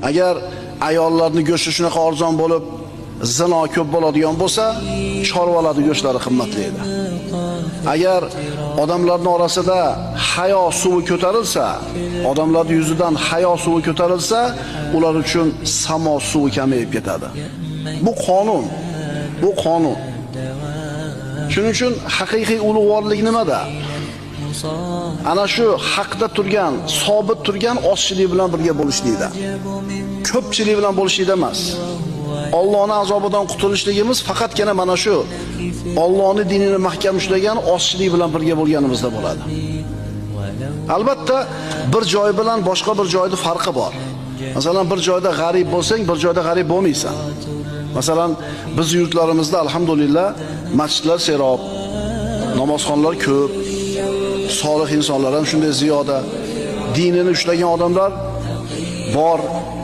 Agar ayollarning go'shti shunaqa arzon bo'lib, zino ko'p bo'ladigan bo'lsa, chorvalarning go'shtlari qimmatli edi. Agar odamlarning orasida hayo suvi ko'tarilsa, odamlarning yuzidan hayo suvi ko'tarilsa, ular uchun samo suvi kamayib ketadi. Bu qonun. Bu qonun. Shuning uchun haqiqiy ulug'vorlik nimada? Ana shu haqda turgan, sobit turgan ozchilik bilan birga bo'lishlikda. Ko'pchilik bilan bo'lishlikda emas. Allohning azobidan qutulishligimiz faqatgina mana shu Allohning dinini mahkam ushlagan ozchilik bilan birga bo'lganimizda bo'ladi. Albatta, bir joy bilan boshqa bir joyning farqi bor. Masalan, bir joyda g'arib bo'lsang, bir joyda g'arib bo'lmaysan. Masalan, biz yurtlarimizda alhamdulillah masjidlar serob, namozxonlar ko'p, solih insonlar ham shunday ziyoda, dinini ushlagan odamlar bor.